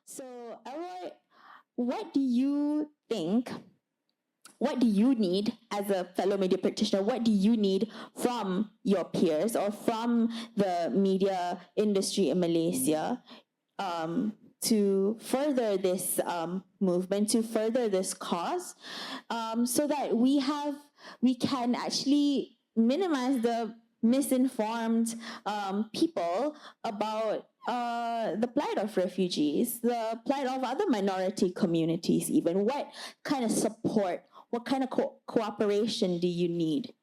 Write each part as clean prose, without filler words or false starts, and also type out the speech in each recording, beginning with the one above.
So, Elroi, what do you think? What do you need as a fellow media practitioner? What do you need from your peers or from the media industry in Malaysia to further this movement, to further this cause, so that we can actually minimize the misinformed people about the plight of refugees, the plight of other minority communities, even. What kind of support, what kind of cooperation do you need?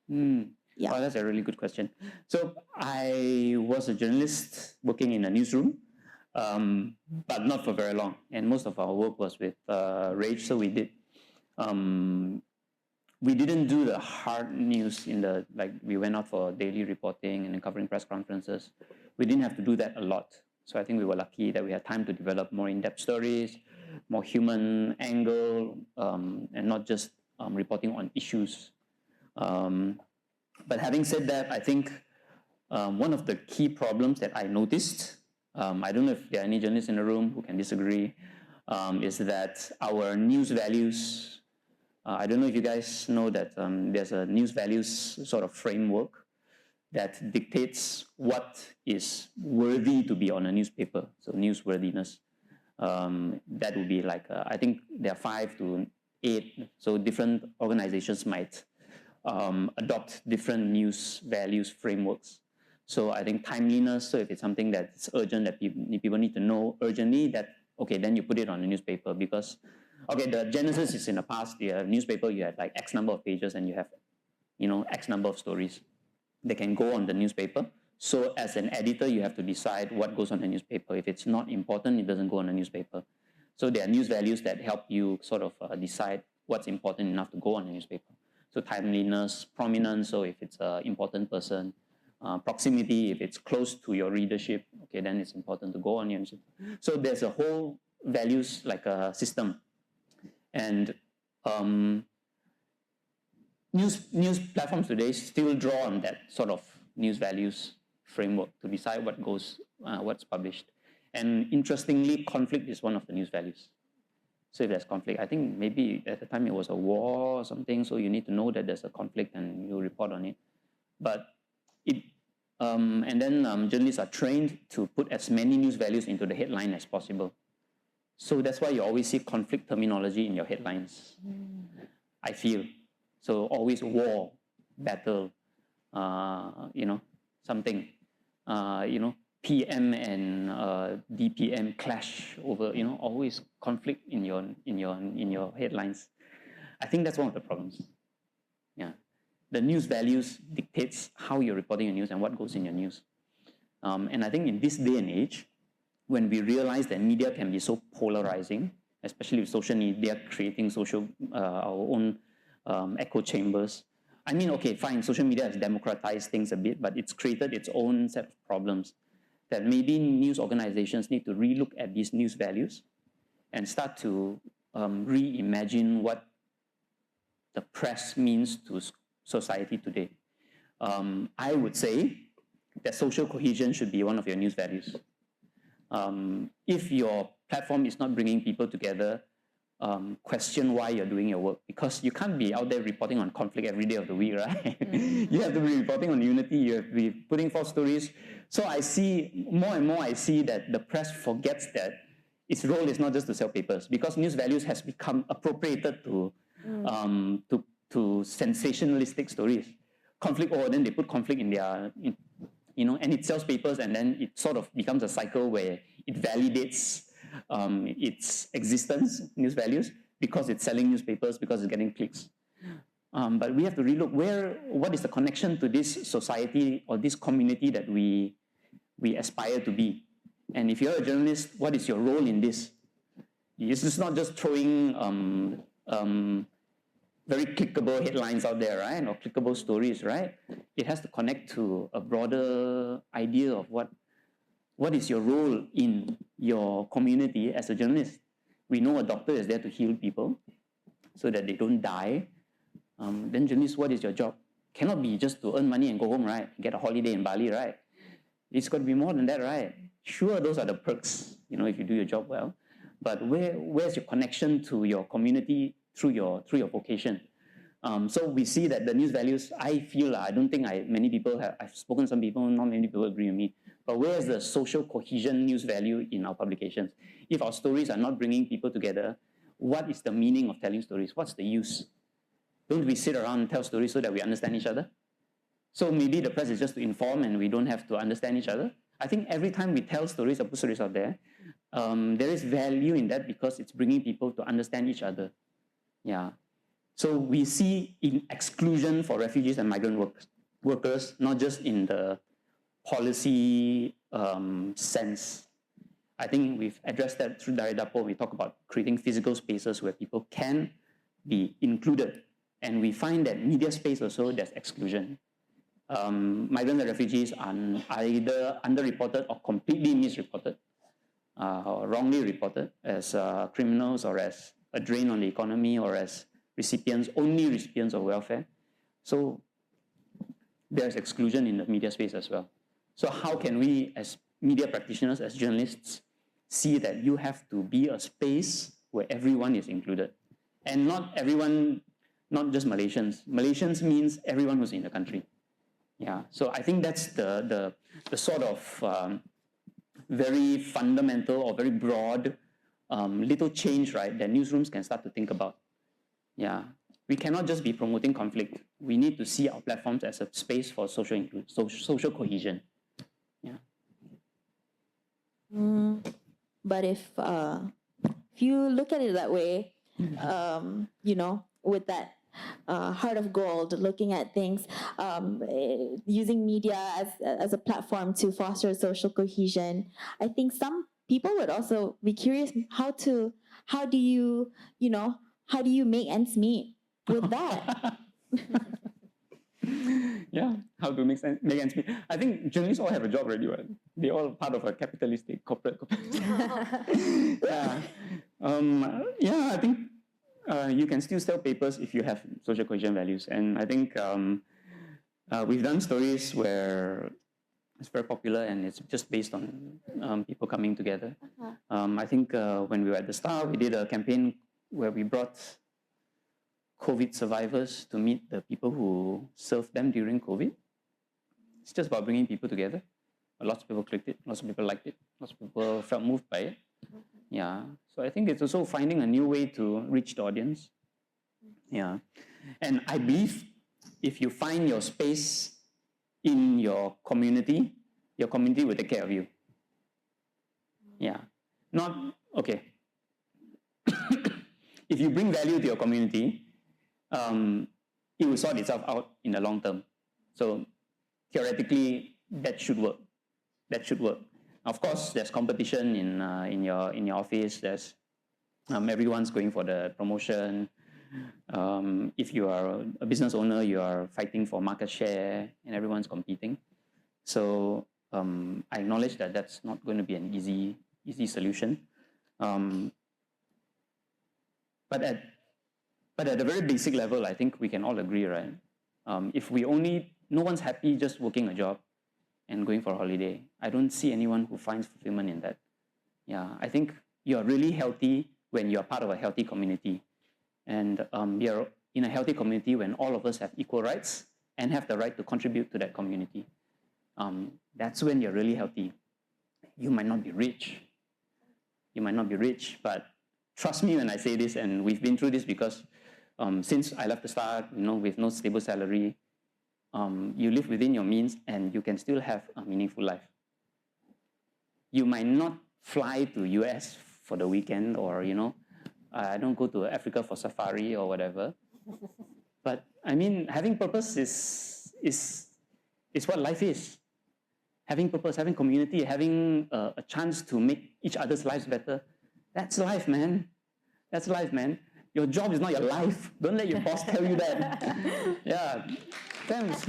Yeah. Oh, that's a really good question. So I was a journalist working in a newsroom, but not for very long. And most of our work was with Rage, so we didn't do the hard news we went out for daily reporting and then covering press conferences. We didn't have to do that a lot. So I think we were lucky that we had time to develop more in-depth stories, more human angle, and not just reporting on issues. But having said that, I think one of the key problems that I noticed, I don't know if there are any journalists in the room who can disagree, is that our news values, I don't know if you guys know that there's a news values sort of framework that dictates what is worthy to be on a newspaper, so newsworthiness. That would be like, I think there are 5 to 8, so different organizations might adopt different news values frameworks. So I think timeliness, so if it's something that's urgent that people need to know urgently, then you put it on the newspaper because, the genesis is in the past. You have newspaper, you have like X number of pages and you have, X number of stories. They can go on the newspaper. So as an editor, you have to decide what goes on the newspaper. If it's not important, it doesn't go on the newspaper. So there are news values that help you sort of decide what's important enough to go on the newspaper. So timeliness, prominence, so if it's an important person, proximity, if it's close to your readership, then it's important to go on your newspaper. So there's a whole values like a system. And news platforms today still draw on that sort of news values framework to decide what's published. And interestingly, conflict is one of the news values. So if there's conflict, I think maybe at the time it was a war or something, so you need to know that there's a conflict and you report on it. But journalists are trained to put as many news values into the headline as possible. So that's why you always see conflict terminology in your headlines, I feel. So always war, battle, something, PM and DPM clash over, always conflict in your headlines. I think that's one of the problems. Yeah, the news values dictates how you're reporting your news and what goes in your news. And I think in this day and age, when we realize that media can be so polarizing, especially with social media creating our own echo chambers. I mean, okay, fine, social media has democratized things a bit, but it's created its own set of problems that maybe news organizations need to relook at these news values and start to reimagine what the press means to society today. I would say that social cohesion should be one of your news values. If your platform is not bringing people together, question why you're doing your work, because you can't be out there reporting on conflict every day of the week, right? You have to be reporting on unity, you have to be putting forth stories. So I see more and more, that the press forgets that its role is not just to sell papers, because news values has become appropriated to sensationalistic stories. Conflict, then they put conflict in their, and it sells papers, and then it sort of becomes a cycle where it validates its existence, news values, because it's selling newspapers, because it's getting clicks. But we have to relook what is the connection to this society or this community that we aspire to be. And if you're a journalist, what is your role in this? It's not just throwing very clickable headlines out there, right? Or clickable stories, right? It has to connect to a broader idea of what is your role in your community as a journalist. We know a doctor is there to heal people so that they don't die. Then journalist, what is your job? Cannot be just to earn money and go home, right? Get a holiday in Bali, right? It's got to be more than that, right? Sure, those are the perks, if you do your job well. but where's your connection to your community through your vocation? So we see that the news values, I feel, I don't think many people have, I've spoken to some people, not many people agree with me, but where's the social cohesion news value in our publications? If our stories are not bringing people together, what is the meaning of telling stories? What's the use? Don't we sit around and tell stories so that we understand each other? So maybe the press is just to inform and we don't have to understand each other. I think every time we tell stories or put stories out there, there is value in that because it's bringing people to understand each other. Yeah. So we see in exclusion for refugees and migrant workers, not just in the policy sense. I think we've addressed that through Daridapo. We talk about creating physical spaces where people can be included. And we find that media space also, there's exclusion. Migrants and refugees are either underreported or completely misreported, or wrongly reported as criminals or as a drain on the economy or as only recipients of welfare. So there's exclusion in the media space as well. So how can we, as media practitioners, as journalists, see that you have to be a space where everyone is included? And not everyone, not just Malaysians. Malaysians means everyone who's in the country. Yeah, so I think that's the sort of very fundamental or very broad little change, right, that newsrooms can start to think about. Yeah, we cannot just be promoting conflict. We need to see our platforms as a space for social cohesion. Yeah. But if you look at it that way, you know, with that heart of gold, looking at things, using media as a platform to foster social cohesion, I think some people would also be curious how do you make ends meet with that? Yeah, how to make ends meet. I think journalists all have a job already, right? They're all part of a capitalistic corporate. Yeah, I think you can still sell papers if you have social cohesion values. And I think we've done stories where it's very popular and it's just based on people coming together. I think when we were at the start, we did a campaign where we brought COVID survivors to meet the people who served them during COVID. It's just about bringing people together. Lots of people clicked it, lots of people liked it, lots of people felt moved by it. Yeah, so I think it's also finding a new way to reach the audience. Yeah, and I believe if you find your space in your community will take care of you. Yeah, okay. If you bring value to your community, it will sort itself out in the long term. So theoretically, that should work. Of course, there's competition in your office. There's everyone's going for the promotion. If you are a business owner, you are fighting for market share, and everyone's competing. So I acknowledge that that's not going to be an easy solution. But at a very basic level, I think we can all agree, right? If no one's happy just working a job and going for a holiday. I don't see anyone who finds fulfillment in that. Yeah, I think you're really healthy when you're part of a healthy community. And you're in a healthy community when all of us have equal rights and have the right to contribute to that community. That's when you're really healthy. You might not be rich. But trust me when I say this, and we've been through this because since I left the start, with no stable salary, you live within your means and you can still have a meaningful life. You might not fly to US for the weekend or, I don't go to Africa for safari or whatever. But I mean, having purpose is what life is. Having purpose, having community, having a chance to make each other's lives better. That's life, man. That's life, man. Your job is not your life. Don't let your boss tell you that. Yeah. Thanks.